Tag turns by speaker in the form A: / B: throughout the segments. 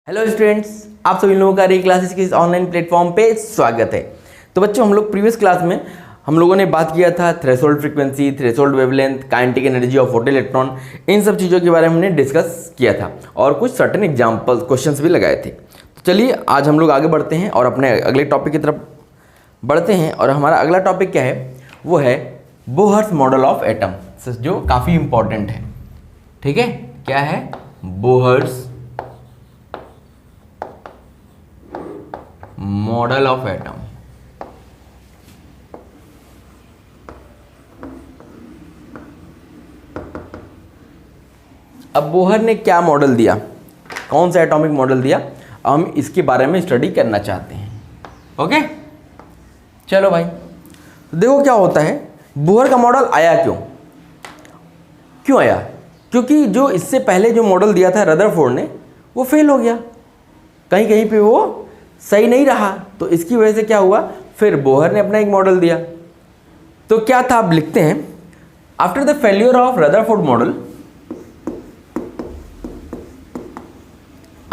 A: Hello students, आप सभी लोगों का री क्लासेस के इस ऑनलाइन प्लेटफॉर्म पे स्वागत है। तो बच्चों, हम लोग प्रीवियस क्लास में हम लोगों ने बात किया था threshold frequency, threshold wavelength, kinetic energy of photo electron, इन सब चीज़ों के बारे में हमने डिस्कस किया था और कुछ सर्टेन एग्जाम्पल क्वेश्चंस भी लगाए थे। तो चलिए आज हम लोग आगे बढ़ते हैं और अपने अगले टॉपिक की तरफ बढ़ते हैं। और हमारा अगला टॉपिक क्या है, वो है बोहर्स मॉडल ऑफ एटम, जो काफ़ी इंपॉर्टेंट है। ठीक है, क्या है? Bohr's model of atom. अब बोहर ने क्या मॉडल दिया, कौन सा एटॉमिक मॉडल दिया, हम इसके बारे में स्टडी करना चाहते हैं। ओके, चलो भाई, तो देखो क्या होता है। बोहर का मॉडल आया क्यों आया? क्योंकि जो इससे पहले जो मॉडल दिया था रदरफोर्ड ने, वो फेल हो गया, कहीं कहीं पे वो सही नहीं रहा। तो इसकी वजह से क्या हुआ, फिर बोहर ने अपना एक मॉडल दिया। तो क्या था, आप लिखते हैं, after the failure of Rutherford model,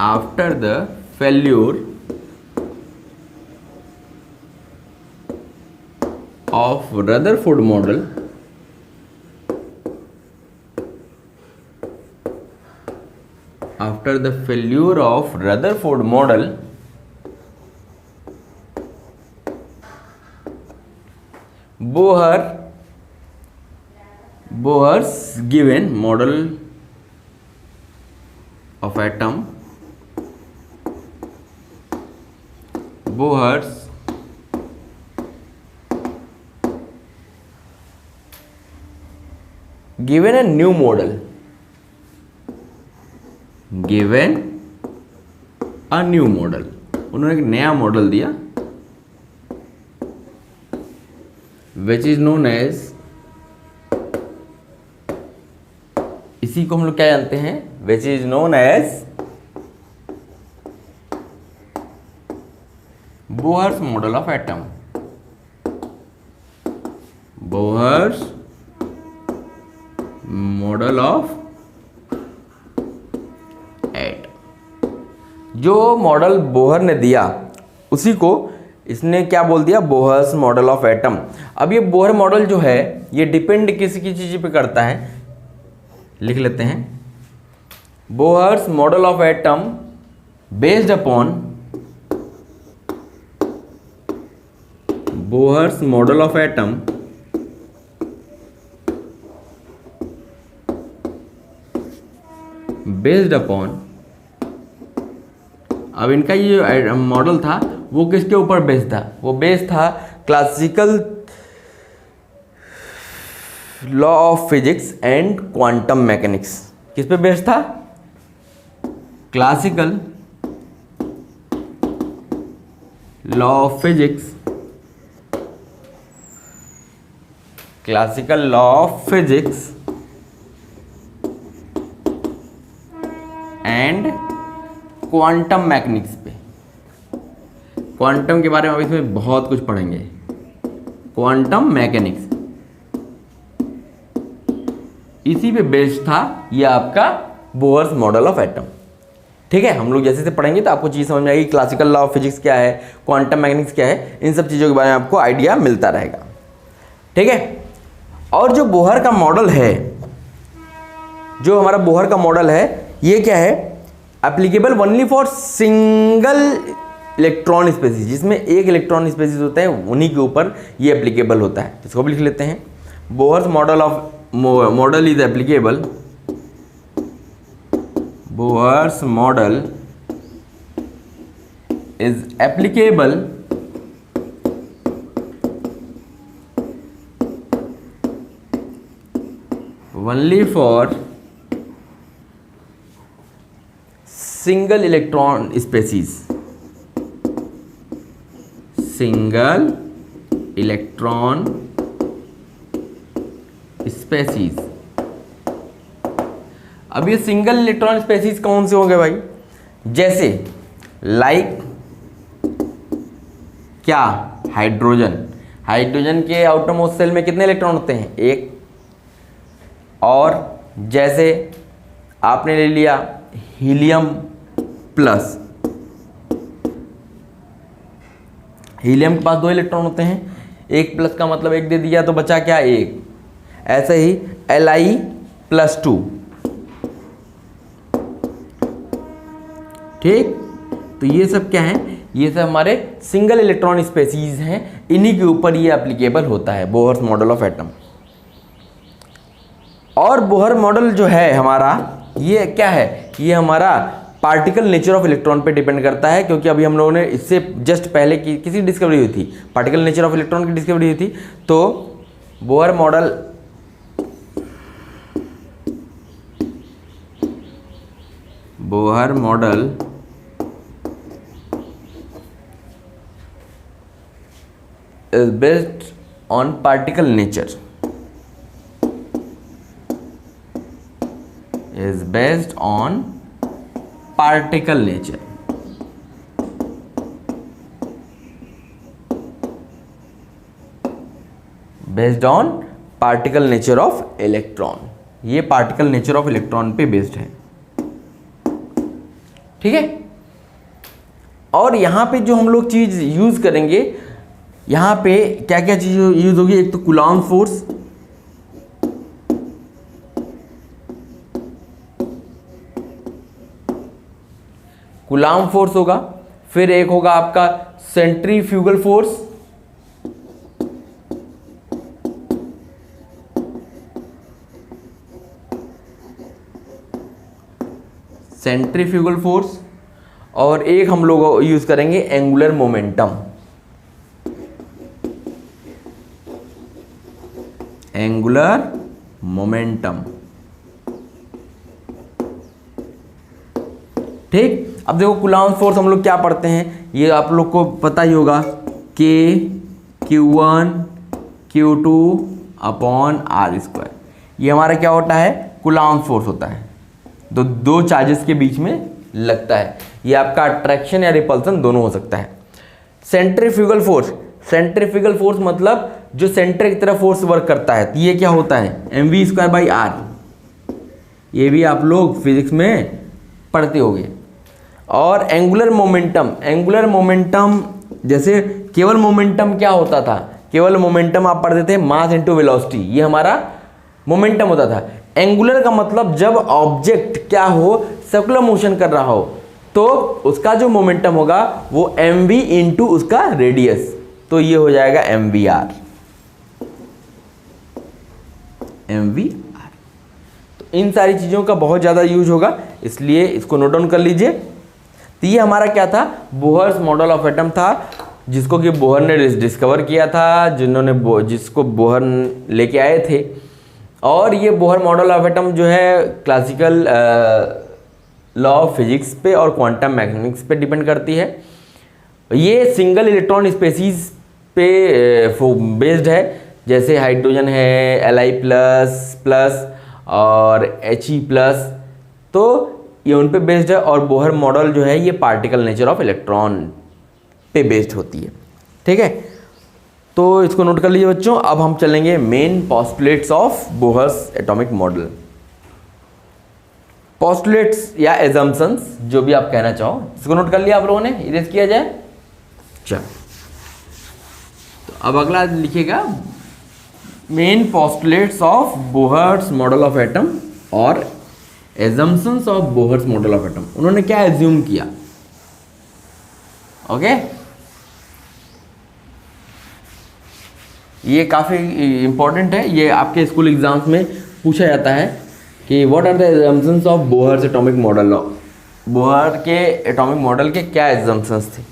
A: after the failure of Rutherford model, after the failure of Rutherford model, Bohr's given model of atom, Bohr's given a new model, given a new model, उन्होंने एक नया model दिया, which is known as, इसी को हम लोग क्या जानते हैं, which is known as Bohr's model of atom, Bohr's model of जो मॉडल बोहर ने दिया उसी को इसने क्या बोल दिया, बोहर्स मॉडल ऑफ एटम। अब ये बोहर मॉडल जो है ये डिपेंड किसी चीज़ पे करता है, लिख लेते हैं, Bohr's model of atom based upon, Bohr's model of atom based upon, अब इनका ये मॉडल था वो किसके ऊपर बेस्ड था, वो बेस्ड था classical law of physics and quantum mechanics. किस पे बेस्ड था? Classical law of physics, classical law of physics and quantum mechanics पे। क्वांटम के बारे में अभी इसमें बहुत कुछ पढ़ेंगे, क्वांटम मैकेनिक्स इसी पे बेस्ड था ये आपका बोहर्स मॉडल ऑफ एटम। ठीक है, हम लोग जैसे से पढ़ेंगे तो आपको चीज़ समझ में आएगी, क्लासिकल लॉ ऑफ फिजिक्स क्या है, क्वांटम मैकेनिक्स क्या है, इन सब चीज़ों के बारे में आपको आइडिया मिलता रहेगा। ठीक है, और जो बोहर का मॉडल है, जो हमारा बोहर का मॉडल है, ये क्या है, applicable only for single electron species, जिसमें एक इलेक्ट्रॉन स्पेसीज होता है उन्हीं के ऊपर ये एप्लीकेबल होता है। इसको भी लिख लेते हैं, Bohr's model is applicable, Bohr's model is applicable only for single electron species, single electron species. अब ये सिंगल इलेक्ट्रॉन स्पेसीज कौन से होंगे भाई? जैसे लाइक क्या, हाइड्रोजन। हाइड्रोजन के आउटरमोस्ट सेल में कितने इलेक्ट्रॉन होते हैं? एक। और जैसे आपने ले लिया हीलियम प्लस, हीलियम के पास 2 इलेक्ट्रॉन होते हैं, 1 प्लस का मतलब 1 दे दिया तो बचा क्या 1। ऐसे ही Li+2, ठीक। तो ये सब क्या है, ये सब हमारे सिंगल इलेक्ट्रॉन स्पेसीज हैं, इन्हीं के ऊपर ये एप्लीकेबल होता है बोहर्स मॉडल ऑफ एटम। और बोहर मॉडल जो है हमारा, ये क्या है, ये हमारा पार्टिकल नेचर ऑफ इलेक्ट्रॉन पे डिपेंड करता है, क्योंकि अभी हम लोगों ने इससे जस्ट पहले की किसी डिस्कवरी हुई थी, पार्टिकल नेचर ऑफ इलेक्ट्रॉन की डिस्कवरी हुई थी। तो Bohr model is based on particle nature, is based on particle nature, based on particle nature of electron। ये पार्टिकल नेचर ऑफ इलेक्ट्रॉन पे बेस्ड है, ठीक है। और यहाँ पे जो हम लोग चीज यूज करेंगे, यहाँ पे क्या क्या चीज यूज होगी, एक तो कूलॉम फोर्स, कूलॉम फोर्स होगा, फिर एक होगा आपका सेंट्रीफ्यूगल फोर्स, सेंट्रीफ्यूगल फोर्स, और एक हम लोग यूज करेंगे एंगुलर मोमेंटम, एंगुलर मोमेंटम, ठीक। अब देखो कूलॉम फोर्स हम लोग क्या पढ़ते हैं, ये आप लोग को पता ही होगा, K Q1 Q2 upon R²। ये हमारा क्या होता है, कूलॉम फोर्स होता है, तो 2 चार्जेस के बीच में लगता है। ये आपका अट्रैक्शन या रिपल्सन दोनों हो सकता है। सेंट्रीफ्यूगल फोर्स, सेंट्रीफ्यूगल फोर्स मतलब जो सेंटर की तरफ फोर्स वर्क करता है, तो ये क्या होता है, mv²/r। ये भी आप लोग फिजिक्स में पढ़ते होंगे। और एंगुलर मोमेंटम, एंगुलर मोमेंटम जैसे केवल मोमेंटम क्या होता था, केवल मोमेंटम आप पढ़ते थे मास इनटू वेलोसिटी, ये हमारा मोमेंटम होता था। एंगुलर का मतलब जब ऑब्जेक्ट क्या हो, सर्कुलर मोशन कर रहा हो, तो उसका जो मोमेंटम होगा वो mv इंटू उसका रेडियस, तो ये हो जाएगा mvr, mvr। तो इन सारी चीज़ों का बहुत ज़्यादा यूज होगा, इसलिए इसको नोट डाउन कर लीजिए। तो ये हमारा क्या था, बोहर्स मॉडल ऑफ एटम था, जिसको कि बोहर ने डिस्कवर किया था, जिसको बोहर लेके आए थे। और ये बोहर मॉडल ऑफ एटम जो है क्लासिकल लॉ ऑफ फिजिक्स पे और क्वांटम मैकेनिक्स पे डिपेंड करती है। ये सिंगल इलेक्ट्रॉन स्पेसीज पे बेस्ड है, जैसे हाइड्रोजन है Li++ और He+, तो ये उन पे बेस्ड है। और बोहर मॉडल जो है ये पार्टिकल नेचर ऑफ इलेक्ट्रॉन पे बेस्ड होती है, ठीक है। तो इसको नोट कर लीजिए बच्चों। अब हम चलेंगे main postulates of Bohr's atomic model. Postulates या एजम्पशंस, जो भी आप कहना चाहो, इसको नोट कर लिया आप लोगों ने, इरेज किया जाए। चलो, तो अब अगला लिखिएगा main postulates of Bohr's model of atom और assumptions of Bohr's model of atom. उन्होंने क्या एज्यूम किया, ओके। ये काफ़ी इंपॉर्टेंट है, ये आपके स्कूल एग्जाम्स में पूछा जाता है कि what are the assumptions of Bohr's atomic model. Bohr के एटॉमिक मॉडल के क्या एजम्पशंस थे,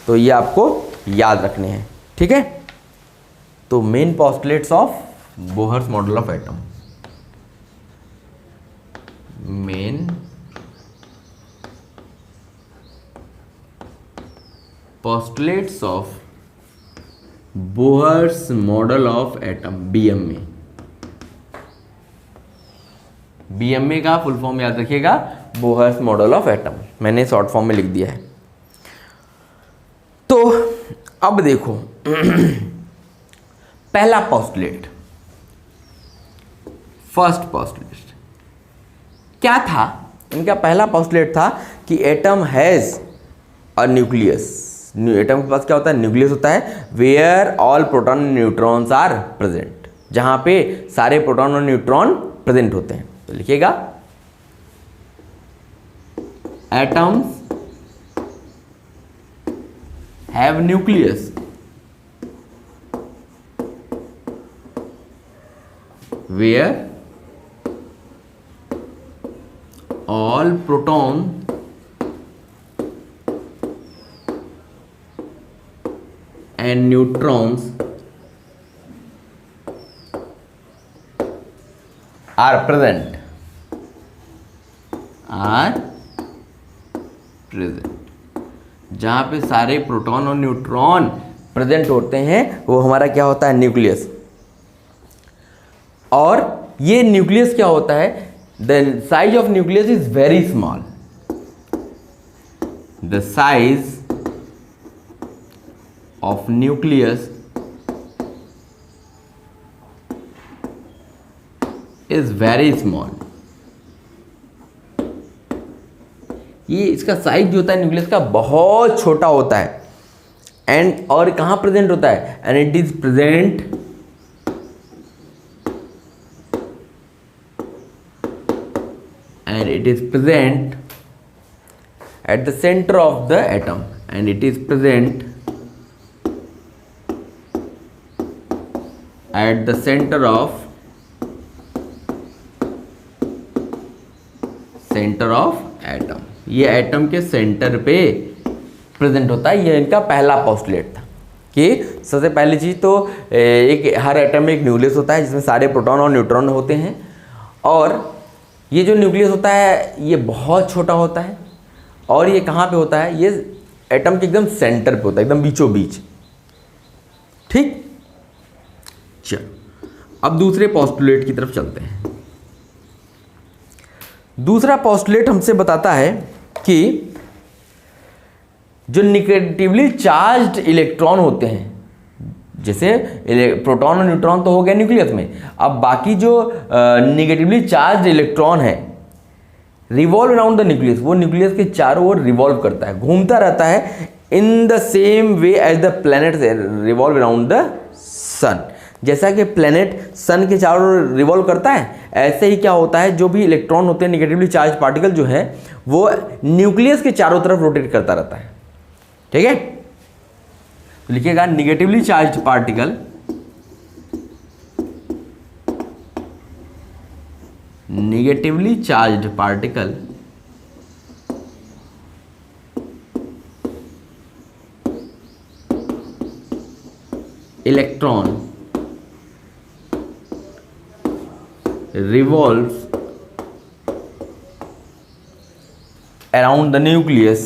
A: तो ये आपको याद रखने हैं, ठीक है। तो main postulates of Bohr's model of atom, main postulates of Bohr's model of atom, BMA। BMA का फुल फॉर्म याद रखिएगा, बोहर्स मॉडल ऑफ एटम, मैंने शॉर्ट फॉर्म में लिख दिया है। तो अब देखो पहला पोस्टुलेट, फर्स्ट पोस्टुलेट क्या था इनका। पहला पोस्टुलेट था कि atom has a nucleus, atom के पास क्या होता है, न्यूक्लियस होता है, where all proton and neutrons are present, जहां पे सारे प्रोटॉन और न्यूट्रॉन प्रेजेंट होते हैं। तो लिखिएगा atoms have nucleus where all proton and neutrons are present जहां पे सारे प्रोटॉन और न्यूट्रॉन प्रेजेंट होते हैं वो हमारा क्या होता है, न्यूक्लियस। और ये न्यूक्लियस क्या होता है, the size of nucleus is very small, the size of nucleus is very small. ये इसका साइज जो होता है न्यूक्लियस का बहुत छोटा होता है। एंड और कहां प्रेजेंट होता है, and it is present and it is present at the center of the atom, and it is present at the center of atom। ये एटम के सेंटर पे प्रेजेंट होता है। ये इनका पहला पोस्टुलेट था कि सबसे पहली चीज तो एक हर एटम में एक न्यूक्लियस होता है जिसमें सारे प्रोटॉन और न्यूट्रॉन होते हैं, और ये जो न्यूक्लियस होता है ये बहुत छोटा होता है, और ये कहाँ पे होता है, ये एटम के एकदम सेंटर पे होता है, एकदम बीचों बीच। ठीक, चलो अब दूसरे पोस्टुलेट की तरफ चलते हैं। दूसरा पोस्टुलेट हमसे बताता है कि जो निगेटिवली चार्ज्ड इलेक्ट्रॉन होते हैं, जैसे प्रोटॉन और न्यूट्रॉन तो हो गया न्यूक्लियस में, अब बाकी जो निगेटिवली चार्ज इलेक्ट्रॉन है रिवॉल्व अराउंड द न्यूक्लियस, वो न्यूक्लियस के चारों ओर रिवॉल्व करता है, घूमता रहता है, in the same way as the planet revolve around the sun. जैसा कि प्लैनेट सन के चारों ओर रिवॉल्व करता है, ऐसे ही क्या होता है, जो भी इलेक्ट्रॉन होते हैं निगेटिवली चार्ज पार्टिकल जो है वो न्यूक्लियस के चारों तरफ रोटेट करता रहता है। ठीक है, तो लिखिएगा negatively charged particle electron revolves around the nucleus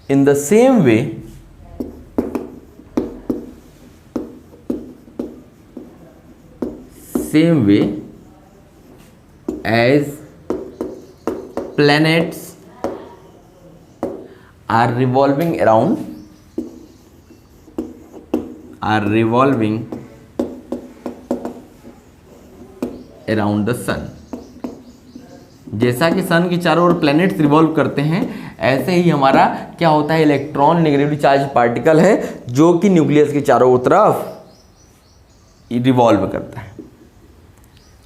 A: in the same way as planets are revolving around the sun। जैसा कि सन के चारों ओर प्लैनेट्स रिवॉल्व करते हैं, ऐसे ही हमारा क्या होता है, इलेक्ट्रॉन नेगेटिवली चार्ज पार्टिकल है जो कि न्यूक्लियस के चारों तरफ रिवॉल्व करता है।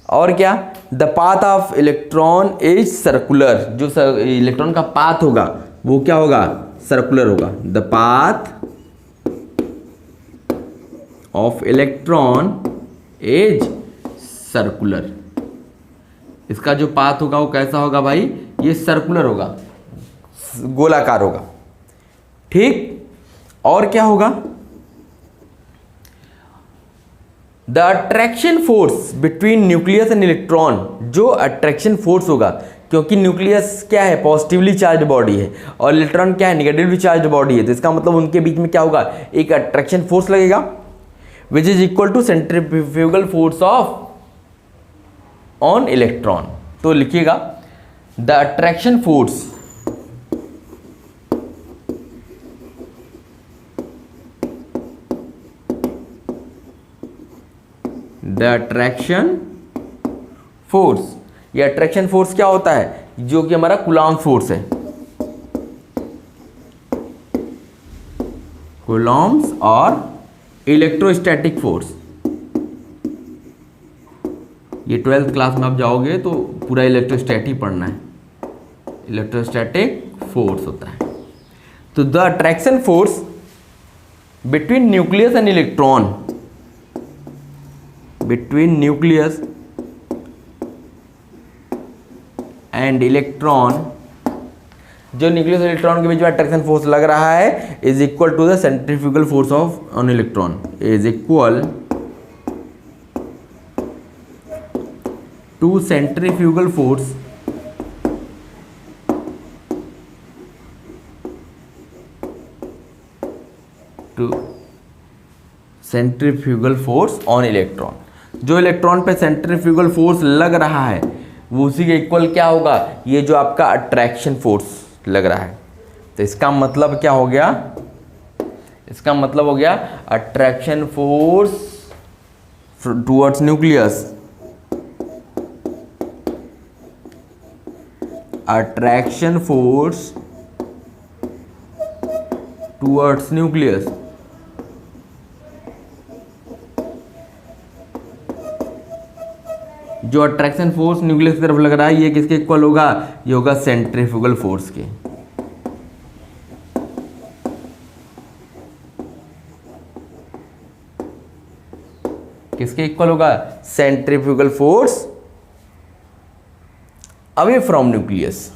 A: और क्या, the path of electron is circular, जो इलेक्ट्रॉन का पाथ होगा वो क्या होगा, सर्कुलर होगा। The path of electron is circular, इसका जो पाथ होगा वो कैसा होगा भाई, ये सर्कुलर होगा, गोलाकार होगा। ठीक, और क्या होगा, the attraction force between nucleus and electron, जो अट्रैक्शन फोर्स होगा, क्योंकि न्यूक्लियस क्या है, पॉजिटिवली चार्ज बॉडी है, और इलेक्ट्रॉन क्या है, नेगेटिवली चार्ज बॉडी है, तो इसका मतलब उनके बीच में क्या होगा, एक अट्रैक्शन फोर्स लगेगा, which is equal to centrifugal force of on electron. तो लिखिएगा the attraction force the attraction force, ये अट्रैक्शन फोर्स क्या होता है, जो कि हमारा कूलॉम्ब फोर्स है, कूलॉम्ब्स और इलेक्ट्रोस्टैटिक फोर्स। ये 12th क्लास में आप जाओगे तो पूरा इलेक्ट्रोस्टैटिक पढ़ना है, इलेक्ट्रोस्टैटिक फोर्स होता है। तो the attraction force between nucleus and electron, between nucleus and electron, जो न्यूक्लियस और इलेक्ट्रॉन के बीच में अट्रैक्शन फोर्स लग रहा है is equal to the centrifugal force of on electron, is equal to centrifugal force to centrifugal force on electron. जो electron पे सेंट्रीफ्यूगल फोर्स लग रहा है वो उसी के इक्वल क्या होगा, ये जो आपका अट्रैक्शन फोर्स लग रहा है। तो इसका मतलब क्या हो गया, इसका मतलब हो गया attraction force towards nucleus, attraction force towards nucleus, जो अट्रैक्शन फोर्स न्यूक्लियस की तरफ लग रहा है ये किसके इक्वल होगा, ये होगा सेंट्रीफ्यूगल फोर्स के। किसके इक्वल होगा, centrifugal force away from nucleus.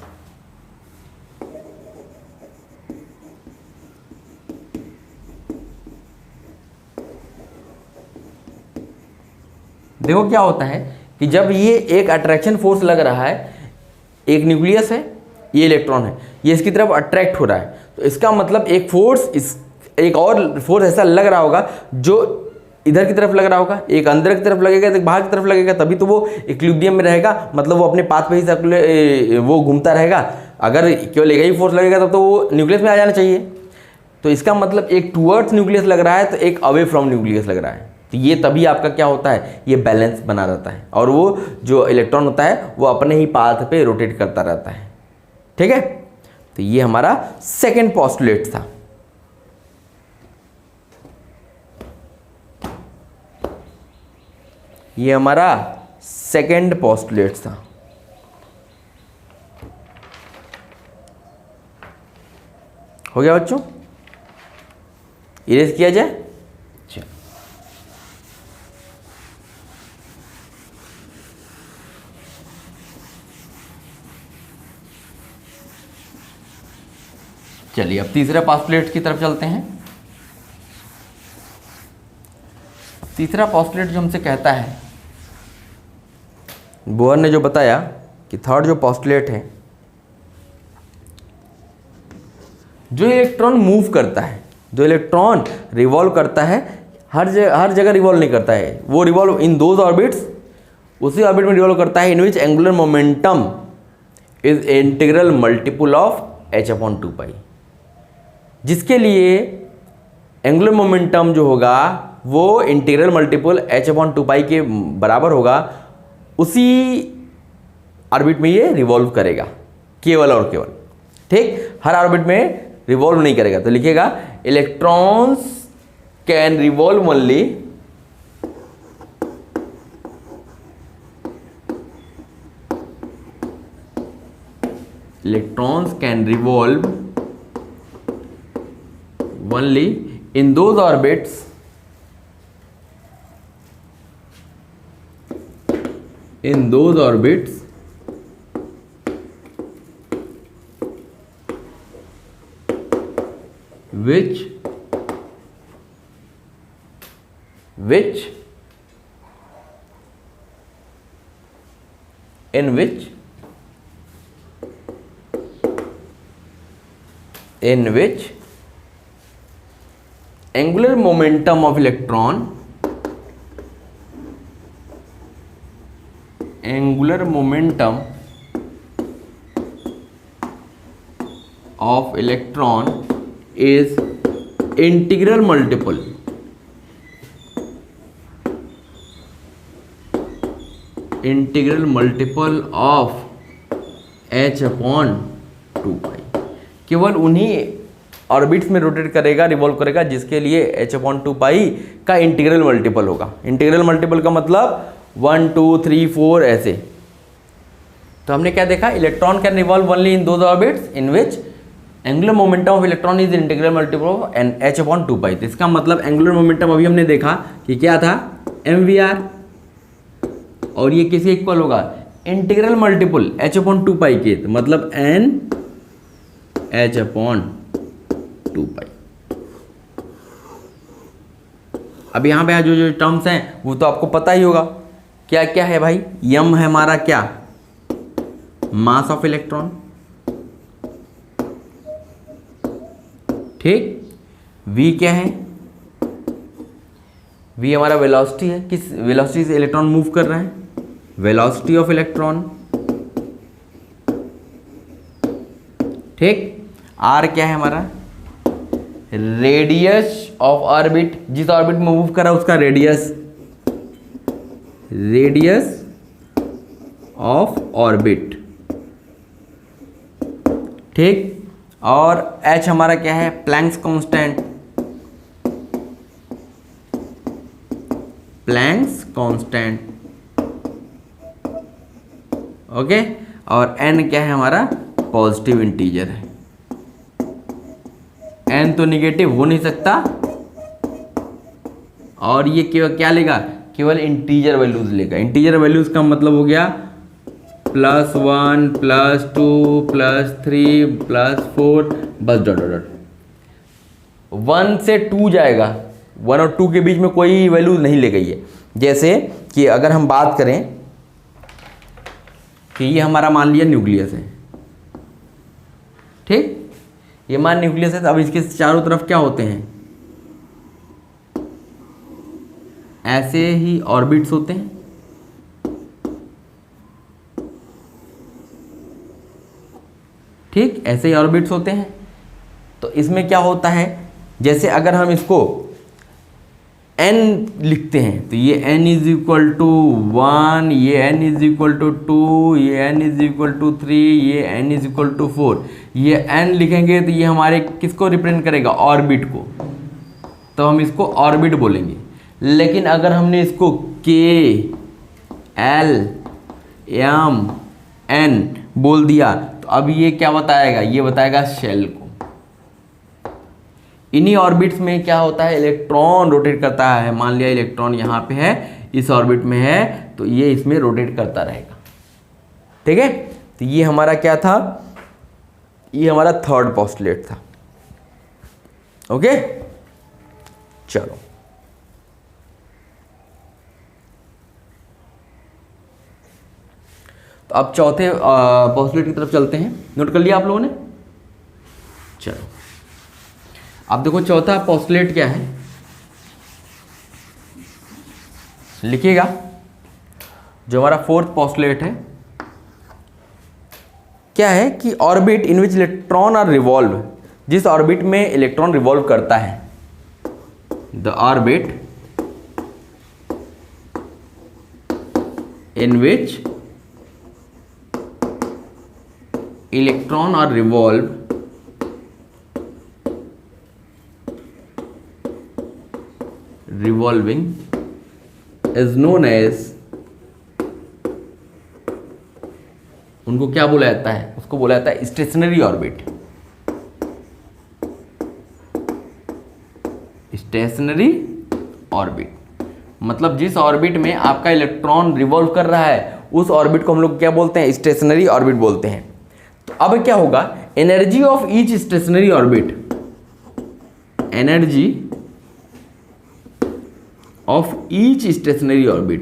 A: देखो क्या होता है कि जब ये एक अट्रैक्शन फोर्स लग रहा है, एक न्यूक्लियस है, ये इलेक्ट्रॉन है, ये इसकी तरफ अट्रैक्ट हो रहा है, तो इसका मतलब एक फोर्स, इस एक और फोर्स ऐसा लग रहा होगा जो इधर की तरफ लग रहा होगा, एक अंदर की तरफ लगेगा, एक बाहर की तरफ लगेगा, तभी तो वो इक्विलिब्रियम में रहेगा, मतलब वो अपने पाथ पे ही सर्कुलर वो घूमता रहेगा। अगर केवल एक ही फोर्स लगेगा तब तो वो न्यूक्लियस में आ जाना चाहिए। तो इसका मतलब एक टुवर्ड्स न्यूक्लियस लग रहा है तो एक अवे फ्रॉम न्यूक्लियस लग रहा है, तो ये तभी आपका क्या होता है, ये बैलेंस बना रहता है और वो जो इलेक्ट्रॉन होता है वो अपने ही पाथ पे रोटेट करता रहता है। ठीक है, तो ये हमारा सेकंड पोस्टुलेट था। ये हमारा सेकंड पोस्टुलेट था। हो गया बच्चों, इरेज किया जाए। चलिए अब तीसरे पोस्टुलेट की तरफ चलते हैं। तीसरा पोस्टुलेट जो हमसे कहता है, बोहर ने जो बताया कि थर्ड जो पोस्टुलेट है, जो इलेक्ट्रॉन मूव करता है, जो इलेक्ट्रॉन रिवॉल्व करता है, हर जगह रिवॉल्व नहीं करता है, वो रिवॉल्व इन दोज ऑर्बिट्स, उसी ऑर्बिट में रिवॉल्व करता है in which angular momentum is integral multiple of h/2π, जिसके लिए एंगुलर मोमेंटम जो होगा वो इंटीग्रल मल्टीपल h/2π के बराबर होगा, उसी ऑर्बिट में ये रिवॉल्व करेगा केवल और केवल। ठीक, हर ऑर्बिट में रिवॉल्व नहीं करेगा। तो लिखिएगा electrons can revolve only electrons can revolve only in those orbits which in which angular momentum of electron is integral multiple integral multiple of h/2π। केवल उन्हीं ऑर्बिट्स में रोटेट करेगा, रिवॉल्व करेगा जिसके लिए h/2π का इंटीग्रल मल्टीपल होगा। Integral multiple का मतलब 1 2 3 4 ऐसे। तो हमने क्या देखा, electron can revolve only in those orbits in which angular momentum of electron is integral multiple of h/2π। तो इसका मतलब एंगुलर मोमेंटम अभी हमने देखा कि क्या था, mvr, और ये किसी इक्वल होगा इंटीग्रल मल्टीपल h/2π के, तो मतलब n h/2π। अब यहाँ पे जो जो टर्म्स हैं वो तो आपको पता ही होगा, क्या क्या है भाई। m है हमारा क्या, मास ऑफ इलेक्ट्रॉन, ठीक। v क्या है, v हमारा वेलोसिटी है, किस वेलोसिटी से इलेक्ट्रॉन मूव कर रहा है, वेलोसिटी ऑफ इलेक्ट्रॉन, ठीक। r क्या है हमारा, रेडियस ऑफ ऑर्बिट, जिस ऑर्बिट में मूव कर रहा है उसका रेडियस, रेडियस ऑफ ऑर्बिट, ठीक। और h हमारा क्या है, Planck's constant, Planck's constant, okay. और n क्या है हमारा, पॉजिटिव इंटीजर है। n तो निगेटिव हो नहीं सकता, और ये केवल क्या लेगा, केवल इंटीजर वैल्यूज लेगा। इंटीजर वैल्यूज का मतलब हो गया +1 +2 +3 +4, बस डॉट डॉट डॉट। 1 से 2 जाएगा, 1 और 2 के बीच में कोई वैल्यू नहीं ले गई है। जैसे कि अगर हम बात करें कि ये हमारा मान लिया न्यूक्लियस है, ठीक, ये मान न्यूक्लियस है। तो अब इसके चारों तरफ क्या होते हैं, ऐसे ही ऑर्बिट्स होते हैं, ठीक, ऐसे ही ऑर्बिट्स होते हैं। तो इसमें क्या होता है, जैसे अगर हम इसको n लिखते हैं तो ये n = 1, ये n = 2, ये n = 3, ये n = 4। ये n लिखेंगे तो ये हमारे किसको रिप्रेजेंट करेगा, ऑर्बिट को, तो हम इसको ऑर्बिट बोलेंगे। लेकिन अगर हमने इसको k l m n बोल दिया तो अब ये क्या बताएगा, ये बताएगा शेल को। इन्हीं ऑर्बिट्स में क्या होता है, इलेक्ट्रॉन रोटेट करता है। मान लिया इलेक्ट्रॉन यहाँ पे है, इस ऑर्बिट में है, तो ये इसमें रोटेट करता रहेगा, ठीक है। तो ये हमारा क्या था, ये हमारा थर्ड पोस्टुलेट था, ओके। चलो तो अब चौथे पोस्टुलेट की तरफ चलते हैं। नोट कर लिया आप लोगों ने, चलो अब देखो चौथा पोस्टुलेट क्या है, लिखिएगा। जो हमारा फोर्थ पोस्टुलेट है क्या है कि orbit in which electron are revolve, जिस ऑर्बिट में इलेक्ट्रॉन रिवॉल्व करता है, the orbit in which electron are revolve revolving is known as, उनको क्या बोला जाता है, उसको बोला जाता है स्टेशनरी ऑर्बिट। स्टेशनरी ऑर्बिट मतलब जिस ऑर्बिट में आपका इलेक्ट्रॉन रिवॉल्व कर रहा है उस ऑर्बिट को हम लोग क्या बोलते हैं, स्टेशनरी ऑर्बिट बोलते हैं। तो अब क्या होगा, energy of each stationery orbit, energy of each stationary orbit,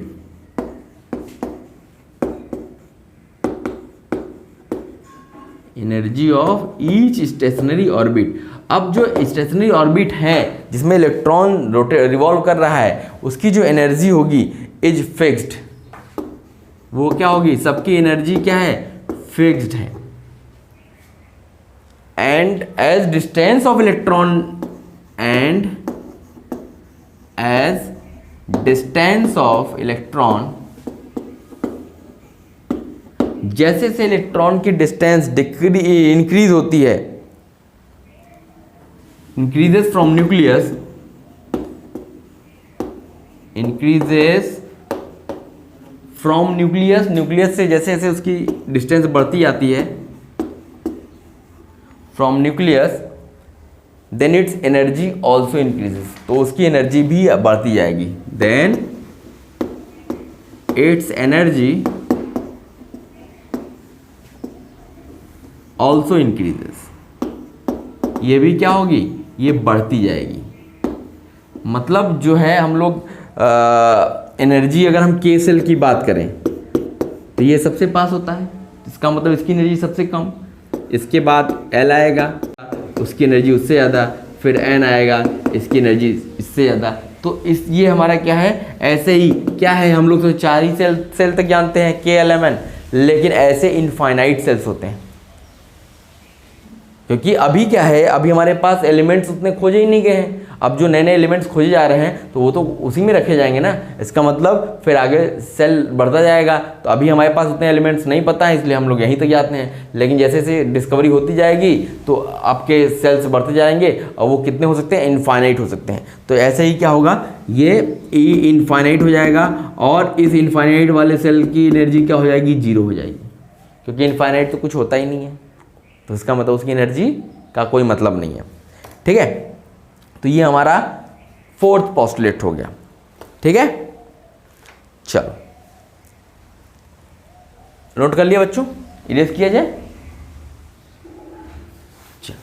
A: energy of each stationery orbit. अब जो स्टेशनरी ऑर्बिट है जिसमें इलेक्ट्रॉन रिवॉल्व कर रहा है उसकी जो एनर्जी होगी इज फिक्स्ड। वो क्या होगी, सबकी एनर्जी क्या है, फिक्स्ड है। And as distance of electron and as distance of electron जैसे से इलेक्ट्रॉन की डिस्टेंस इंक्रीज होती है, increases from nucleus, increases from nucleus, nucleus से जैसे जैसे उसकी डिस्टेंस बढ़ती जाती है, from nucleus, then its energy also increases, तो उसकी एनर्जी भी बढ़ती जाएगी, then its energy also increases, ये भी क्या होगी, ये बढ़ती जाएगी। मतलब जो है हम लोग एनर्जी, अगर हम के सेल की बात करें तो ये सबसे पास होता है, इसका मतलब इसकी एनर्जी सबसे कम, इसके बाद एल आएगा, उसकी एनर्जी उससे ज़्यादा, फिर एन आएगा, इसकी एनर्जी इससे ज़्यादा। तो इस ये हमारा क्या है, ऐसे ही क्या है, हम लोग तो 4 ही सेल तक जानते हैं के एल एम एन, लेकिन ऐसे इनफाइनाइट सेल्स होते हैं, क्योंकि अभी क्या है, अभी हमारे पास एलिमेंट्स उतने खोजे ही नहीं गए हैं। अब जो नए नए एलिमेंट्स खोजे जा रहे हैं तो वो तो उसी में रखे जाएंगे ना, इसका मतलब फिर आगे सेल बढ़ता जाएगा। तो अभी हमारे पास उतने एलिमेंट्स नहीं पता है, इसलिए हम लोग यहीं तक जाते हैं, लेकिन जैसे जैसे डिस्कवरी होती जाएगी तो आपके सेल्स बढ़ते जाएंगे, और वो कितने हो सकते हैं, इनफाइनाइट हो सकते हैं। तो ऐसे ही क्या होगा, ये इनफाइनाइट हो जाएगा, और इस इनफाइनाइट वाले सेल की एनर्जी क्या हो जाएगी, 0 हो जाएगी, क्योंकि इनफाइनाइट तो कुछ होता ही नहीं है, तो इसका मतलब उसकी एनर्जी का कोई मतलब नहीं है। ठीक है, तो ये हमारा 4th पोस्टुलेट हो गया। ठीक है, चलो नोट कर लिया बच्चों, इरेज किया जाए। चलो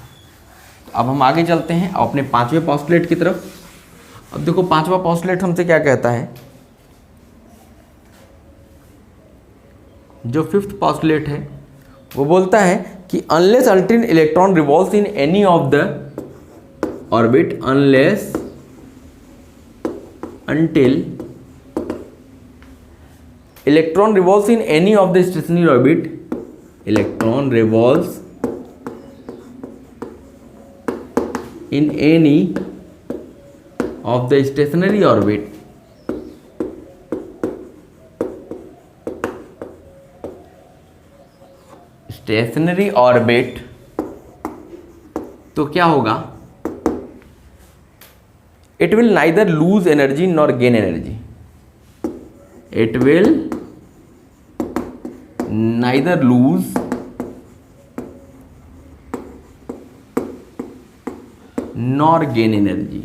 A: अब हम आगे चलते हैं अपने 5वें पोस्टुलेट की तरफ। अब देखो 5वां पोस्टुलेट हमसे क्या कहता है, जो 5th पोस्टुलेट है वो बोलता है कि unless alternate electron revolves in any of the orbit, unless until electron revolves in any of the stationary orbit, electron revolves in any of the stationary orbit, stationary orbit, तो क्या होगा, it will neither lose energy nor gain energy, it will neither lose nor gain energy।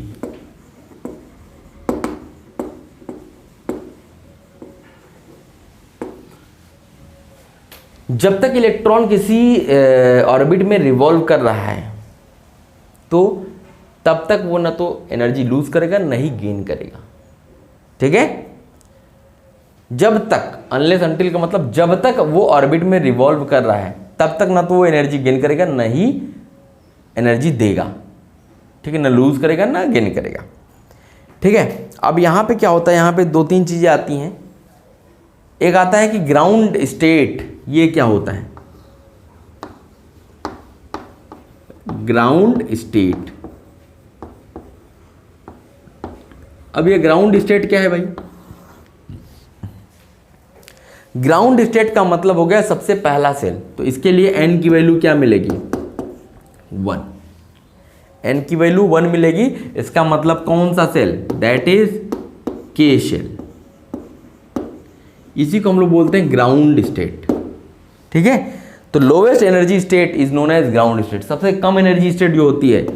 A: जब तक electron किसी orbit में revolve कर रहा है तो तब तक वो ना तो एनर्जी लूज करेगा ना ही गेन करेगा। ठीक है, जब तक, अनलेस अनटिल का मतलब जब तक वो ऑर्बिट में रिवॉल्व कर रहा है तब तक ना तो वो एनर्जी गेन करेगा ना ही एनर्जी देगा। ठीक है, ना लूज करेगा ना गेन करेगा। ठीक है, अब यहाँ पे क्या होता है, यहाँ पे 2-3 चीज़ें आती हैं। एक आता है कि ग्राउंड स्टेट, ये क्या होता है, ग्राउंड स्टेट। अब ये ग्राउंड स्टेट क्या है भाई, ग्राउंड स्टेट का मतलब हो गया सबसे पहला सेल, तो इसके लिए n की वैल्यू क्या मिलेगी, 1। n की वैल्यू 1 मिलेगी, इसका मतलब कौन सा सेल, दैट इज के सेल। इसी को हम लोग बोलते हैं ग्राउंड स्टेट। ठीक है, तो lowest energy state is known as ground state. सबसे कम एनर्जी स्टेट जो होती है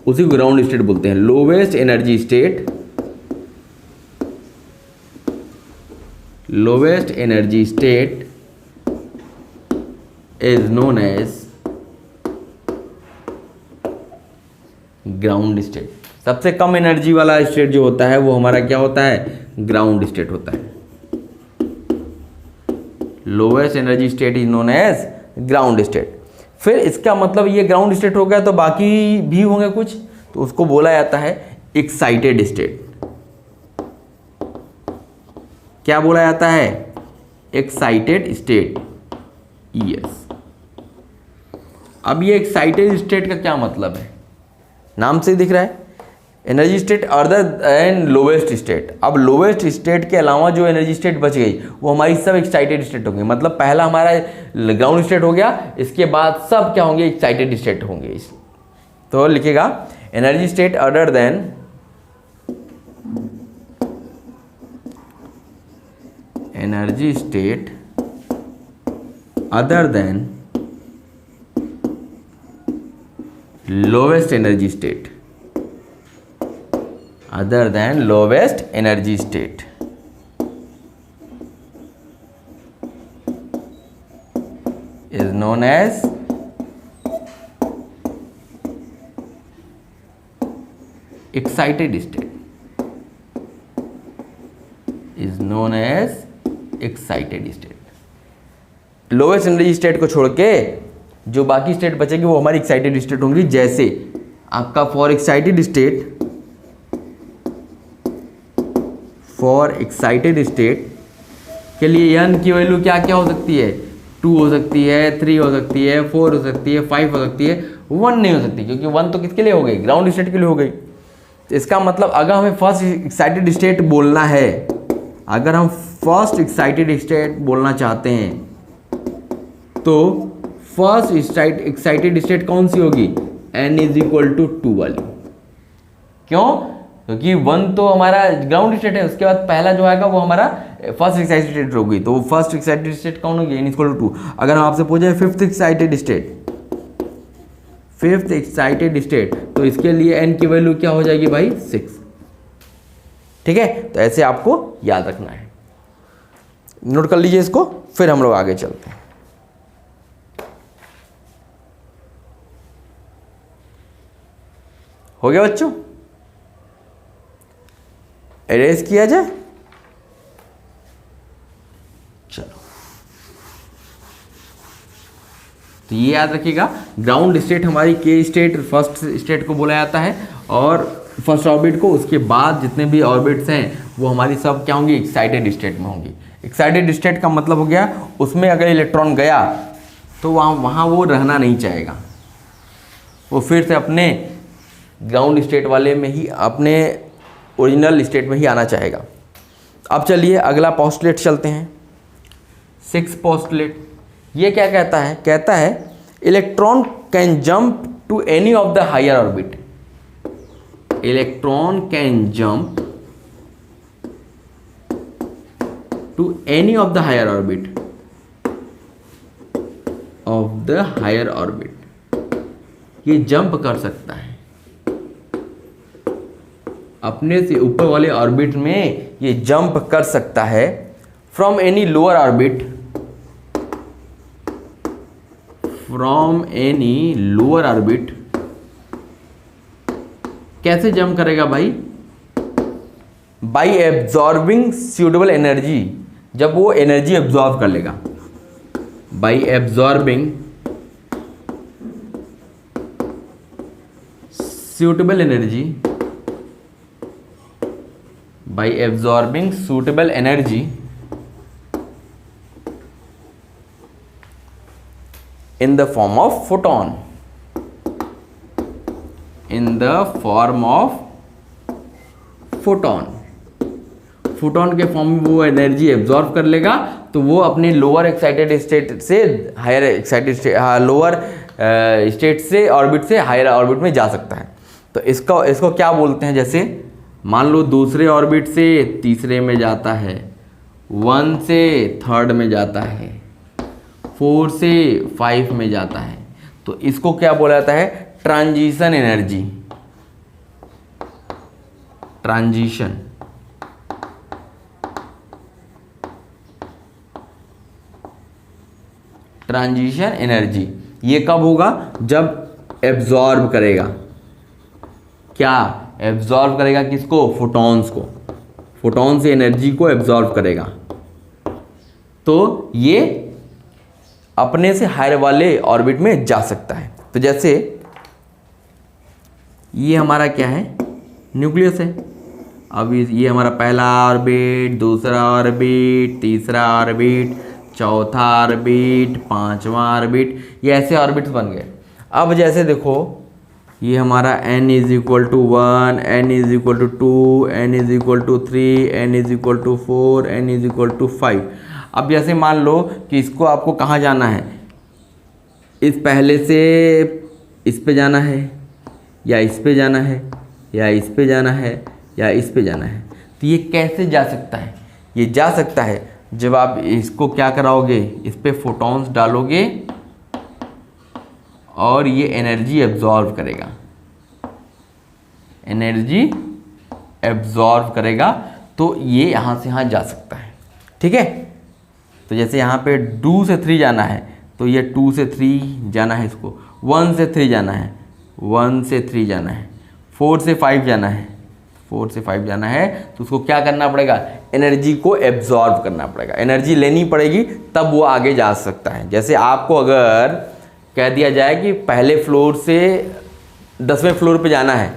A: उसी को ग्राउंड स्टेट बोलते हैं। Lowest energy state, lowest energy state is known as ground state. सबसे कम एनर्जी वाला स्टेट जो होता है वो हमारा क्या होता है, ग्राउंड स्टेट होता है। Lowest energy state is known as ground state. फिर इसका मतलब ये ग्राउंड स्टेट हो गया, तो बाकी भी होंगे कुछ, तो उसको बोला जाता है एक्साइटेड स्टेट। क्या बोला जाता है, एक्साइटेड स्टेट। यस, अब ये एक्साइटेड स्टेट का क्या मतलब है, नाम से दिख रहा है, energy state other than lowest state. अब लोवेस्ट स्टेट के अलावा जो एनर्जी स्टेट बच गई वो हमारी सब एक्साइटेड स्टेट होंगे। मतलब पहला हमारा ग्राउंड स्टेट हो गया, इसके बाद सब क्या होंगे, एक्साइटेड स्टेट होंगे। तो लिखेगा energy state other than energy state other than lowest energy state, other than lowest energy state is known as excited state, is known as excited state। Lowest energy state को छोड़ के जो बाकी state बचेगी वो हमारी एक्साइटेड स्टेट होंगी। जैसे आपका for excited state, for excited state के लिए n की वैल्यू क्या क्या हो सकती है, 2 हो सकती है, 3 हो सकती है, 4 हो सकती है, 5 हो सकती है, 1 नहीं हो सकती, क्योंकि 1 तो किसके लिए हो गई, ग्राउंड स्टेट के लिए हो गई। तो इसका मतलब अगर हमें फर्स्ट एक्साइटेड स्टेट बोलना है, अगर हम फर्स्ट एक्साइटेड स्टेट बोलना चाहते हैं तो फर्स्ट एक्साइटेड स्टेट कौन सी होगी, n = 2 वाली। क्यों, क्योंकि 1 तो हमारा ग्राउंड स्टेट है, उसके बाद पहला जो आएगा वो हमारा फर्स्ट एक्साइटेड स्टेट होगी। तो फर्स्ट एक्साइटेड स्टेट कौन होगी, n = 2। अगर हम आपसे पूछे फिफ्थ एक्साइटेड स्टेट, तो इसके लिए n की वैल्यू क्या हो जाएगी भाई, 6। ठीक है, तो ऐसे आपको याद रखना है, नोट कर लीजिए इसको, फिर हम लोग आगे चलते हैं। हो गया बच्चों, एरेज किया जाए। चलो, तो ये याद रखिएगा, ग्राउंड स्टेट हमारी के स्टेट फर्स्ट स्टेट को बोला जाता है, और फर्स्ट ऑर्बिट को, उसके बाद जितने भी ऑर्बिट्स हैं वो हमारी सब क्या होंगी, एक्साइटेड स्टेट में होंगी। एक्साइटेड स्टेट का मतलब हो गया उसमें अगर इलेक्ट्रॉन गया तो वहाँ वो रहना नहीं चाहेगा, वो फिर से अपने ग्राउंड स्टेट वाले में ही, अपने ओरिजिनल स्टेट में ही आना चाहेगा। अब चलिए अगला पोस्टुलेट चलते हैं, 6 पोस्टुलेट। ये क्या कहता है, कहता है electron can jump to any of the higher orbit. Electron can jump to any of the higher orbit ये जंप कर सकता है अपने से ऊपर वाले ऑर्बिट में, ये जंप कर सकता है फ्रॉम एनी लोअर ऑर्बिट, कैसे जंप करेगा भाई, बाई एब्जॉर्बिंग सूटेबल एनर्जी, जब वो एनर्जी एब्जॉर्ब कर लेगा, by absorbing suitable energy, by absorbing suitable energy in the form of photon, photon के फॉर्म में वो एनर्जी एब्जॉर्ब कर लेगा, तो वो अपने लोअर एक्साइटेड स्टेट से higher excited state, lower state से ऑर्बिट से हायर ऑर्बिट में जा सकता है। तो इसको क्या बोलते हैं, जैसे मान लो दूसरे ऑर्बिट से तीसरे में जाता है, 1 से 3rd में जाता है, 4 से 5 में जाता है, तो इसको क्या बोला जाता है, ट्रांजिशन एनर्जी। ट्रांजिशन एनर्जी ये कब होगा, जब एब्जॉर्ब करेगा, क्या एब्जॉर्ब करेगा, किसको, फोटॉन्स को, फोटॉन से एनर्जी को एब्जॉर्ब करेगा, तो ये अपने से हायर वाले ऑर्बिट में जा सकता है। तो जैसे ये हमारा क्या है, न्यूक्लियस है। अब ये हमारा पहला ऑर्बिट, दूसरा ऑर्बिट, तीसरा ऑर्बिट, चौथा ऑर्बिट, 5वां ऑर्बिट, ये ऐसे ऑर्बिट्स बन गए। अब जैसे देखो ये हमारा n is equal to 1, n is equal to 2, n is equal to 3, n is equal to 4, n is equal to 5। अब जैसे मान लो कि इसको आपको कहाँ जाना है, इस पहले से इस पे जाना है, या इस पे जाना है, या इस पे जाना है, या इस पे जाना है। तो ये कैसे जा सकता है? ये जा सकता है जब आप इसको क्या कराओगे, इस पे फोटॉन्स डालोगे और ये एनर्जी एब्जॉर्व करेगा, एनर्जी एब्जॉर्व करेगा, तो ये यहाँ से यहाँ जा सकता है। ठीक है, तो जैसे यहाँ पे 2 से 3 जाना है, तो ये 2 से 3 जाना है, इसको 1 से 3 जाना है, 1 से 3 जाना है, 4 से 5 जाना है, 4 से 5 जाना है, तो उसको क्या करना पड़ेगा, एनर्जी को एब्जॉर्व करना पड़ेगा, एनर्जी लेनी पड़ेगी, तब वो आगे जा सकता है। जैसे आपको अगर कह दिया जाए कि पहले फ्लोर से 10वें फ्लोर पे जाना है,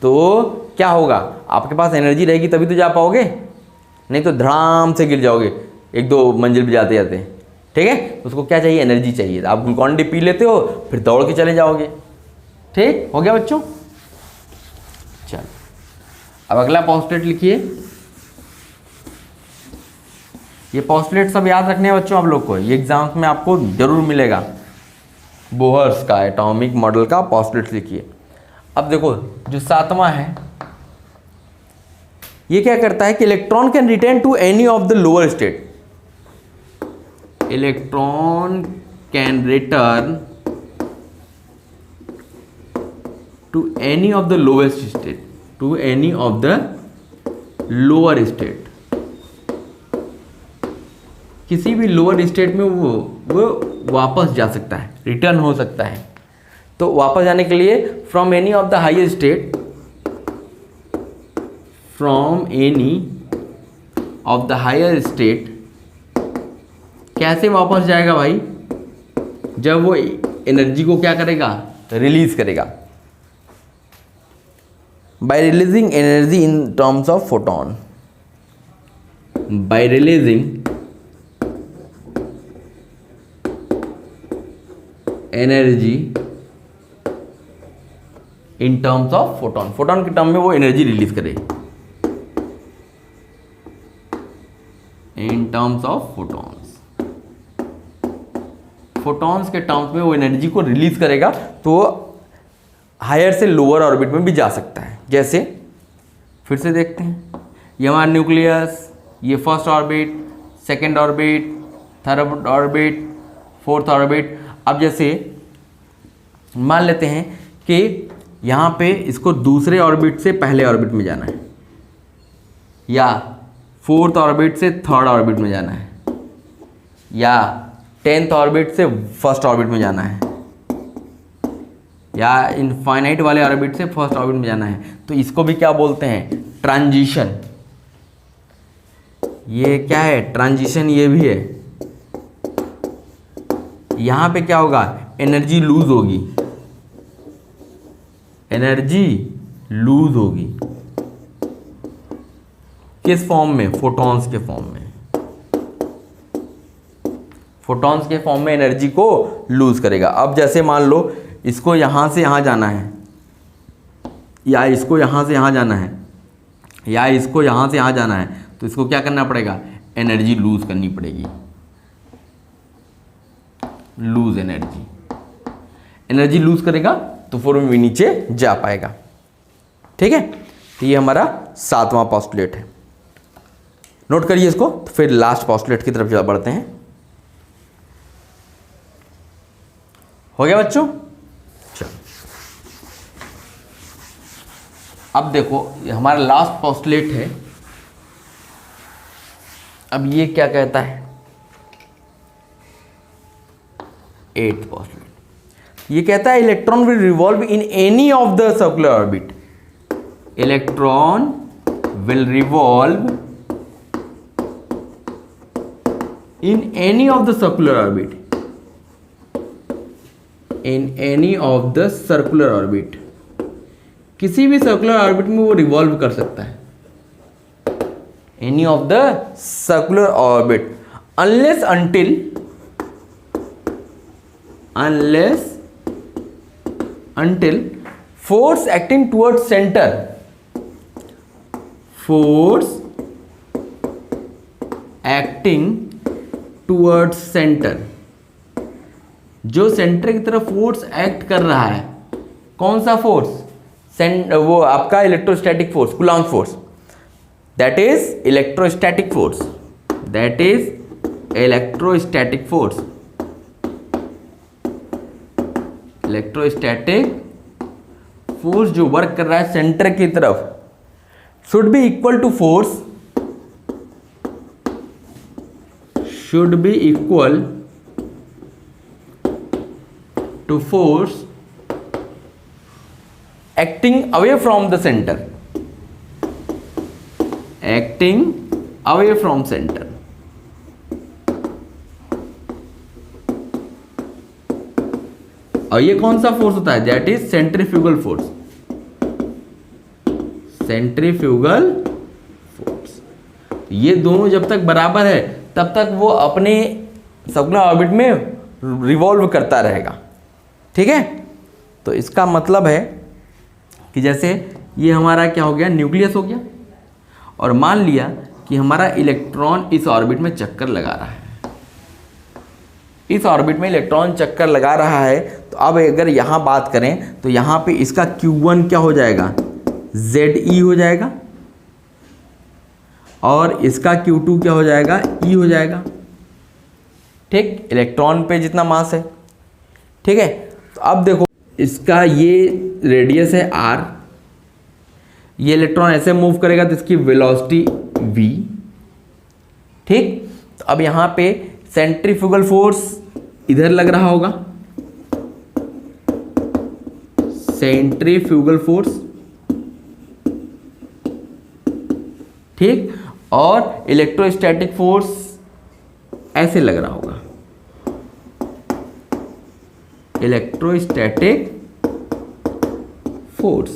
A: तो क्या होगा, आपके पास एनर्जी रहेगी तभी तो जा पाओगे, नहीं तो धड़ाम से गिर जाओगे 1-2 मंजिल पे जाते जाते। ठीक है, तो उसको क्या चाहिए, एनर्जी चाहिए। आप ग्लूकॉन डी पी लेते हो, फिर दौड़ के चले जाओगे। ठीक हो गया बच्चों? चलो अब अगला पोस्टलेट लिखिए। ये पोस्टलेट सब याद रखने हैं बच्चों आप लोग को, ये एग्जाम्स में आपको जरूर मिलेगा। बोहर्स का एटॉमिक मॉडल का पोस्टलेट लिखिए। अब देखो जो 7वां है, ये क्या करता है कि electron can return to any of the lower state, electron can return to any of the lowest state, to any of the lower state, किसी भी लोअर स्टेट में वो वापस जा सकता है, रिटर्न हो सकता है। तो वापस जाने के लिए from any of the higher state, from any of the higher state, कैसे वापस जाएगा भाई, जब वो एनर्जी को क्या करेगा, रिलीज करेगा, bye releasing energy in terms of photon, bye releasing energy in terms of photon, photon के टर्म में वो एनर्जी रिलीज करे, in terms of photons, photons के टर्म्स में वो एनर्जी को रिलीज करेगा, तो हायर से लोअर ऑर्बिट में भी जा सकता है। जैसे फिर से देखते हैं, ये हमारा न्यूक्लियस, ये first orbit, second orbit, third orbit, fourth orbit. अब जैसे मान लेते हैं कि यहाँ पे इसको दूसरे ऑर्बिट से पहले ऑर्बिट में जाना है, या फोर्थ ऑर्बिट से थर्ड ऑर्बिट में जाना है, या 10th ऑर्बिट से फर्स्ट ऑर्बिट में जाना है, या इनफाइनाइट वाले ऑर्बिट से फर्स्ट ऑर्बिट में जाना है, तो इसको भी क्या बोलते हैं, ट्रांजिशन। ये क्या है, ट्रांजिशन, ये भी है। यहाँ पे क्या होगा, एनर्जी लूज होगी, एनर्जी लूज होगी, किस फॉर्म में, फोटॉन्स के फॉर्म में, फोटॉन्स के फॉर्म में एनर्जी को लूज करेगा। अब जैसे मान लो इसको यहाँ से यहाँ जाना है, या इसको यहाँ से यहाँ जाना है, या इसको यहाँ से यहाँ जाना है, तो इसको क्या करना पड़ेगा, एनर्जी लूज करनी पड़ेगी, लूज एनर्जी, एनर्जी लूज करेगा तो फिर वो नीचे जा पाएगा। ठीक है, तो ये हमारा 7वां पोस्टुलेट है, नोट करिए इसको। तो फिर लास्ट पोस्टुलेट की तरफ बढ़ते हैं। हो गया बच्चों? चलो अब देखो ये हमारा लास्ट पोस्टुलेट है। अब ये क्या कहता है, 8th पोस्टुलेट, ये कहता है electron will revolve in any of the circular orbit, electron will revolve in any of the circular orbit, in any of the circular orbit, किसी भी सर्कुलर ऑर्बिट में वो रिवॉल्व कर सकता है, any of the circular orbit, unless until force acting towards center, force acting towards center, जो centre की तरफ फोर्स एक्ट कर रहा है, कौन सा फोर्स? वो आपका electrostatic force, Coulomb force, that is electrostatic force, that is electrostatic force, electrostatic force जो वर्क कर रहा है सेंटर की तरफ should be equal to force, should be equal to force acting away from the center, acting away from center. और ये कौन सा फोर्स होता है? That is centrifugal force, centrifugal force. ये दोनों जब तक बराबर है तब तक वो अपने सर्कुलर ऑर्बिट में रिवॉल्व करता रहेगा, ठीक है। तो इसका मतलब है कि जैसे ये हमारा क्या हो गया, न्यूक्लियस हो गया, और मान लिया कि हमारा इलेक्ट्रॉन इस ऑर्बिट में चक्कर लगा रहा है, इस ऑर्बिट में इलेक्ट्रॉन चक्कर लगा रहा है। तो अब अगर यहाँ बात करें तो यहाँ पे इसका Q1 क्या हो जाएगा, ZE हो जाएगा, और इसका Q2 क्या हो जाएगा, E हो जाएगा, ठीक। इलेक्ट्रॉन पे जितना मास है, ठीक है। तो अब देखो इसका ये रेडियस है r, ये इलेक्ट्रॉन ऐसे मूव करेगा तो इसकी वेलोसिटी v, ठीक। तो अब यहाँ पे सेंट्रीफ्यूगल फोर्स इधर लग रहा होगा, सेंट्रीफ्यूगल फोर्स, ठीक, और इलेक्ट्रोस्टैटिक फोर्स ऐसे लग रहा होगा, इलेक्ट्रोस्टैटिक फोर्स।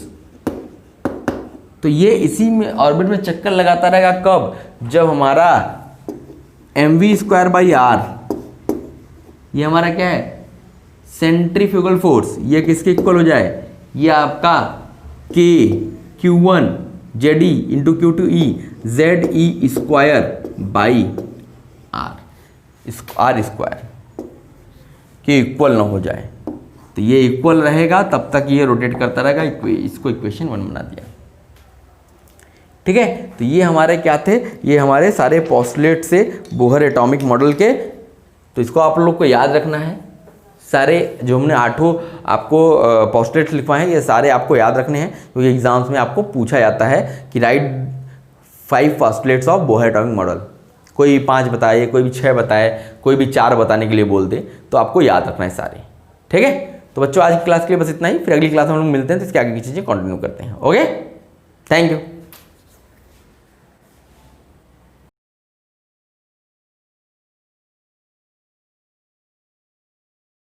A: तो ये इसी में ऑर्बिट में चक्कर लगाता रहेगा, कब? जब हमारा mv²/r, ये हमारा क्या है, सेंट्रीफ्यूगल फोर्स, ये किसके इक्वल हो जाए, ये आपका k Q1 ZE into Q2E ZE²/r के इक्वल ना हो जाए। तो ये इक्वल रहेगा तब तक ये रोटेट करता रहेगा, इसको इक्वेशन 1 बना दिया, ठीक है। तो ये हमारे क्या थे, ये हमारे सारे पोस्टुलेट से बोहर एटॉमिक मॉडल के। तो इसको आप लोग को याद रखना है, सारे जो हमने 8 आपको पोस्टुलेट्स लिखवाए हैं ये सारे आपको याद रखने हैं, क्योंकि एग्जाम्स में आपको पूछा जाता है कि right 5 postulates of Bohr atomic model. कोई 5 बताए, कोई भी 6 बताए, कोई भी 4 बताने के लिए बोल दे, तो आपको याद रखना है सारे, ठीक है। तो बच्चों आज की क्लास के लिए बस इतना ही, फिर अगली क्लास में हम लोग मिलते हैं तो इसके आगे की चीज़ें कंटिन्यू करते हैं। Okay, thank you.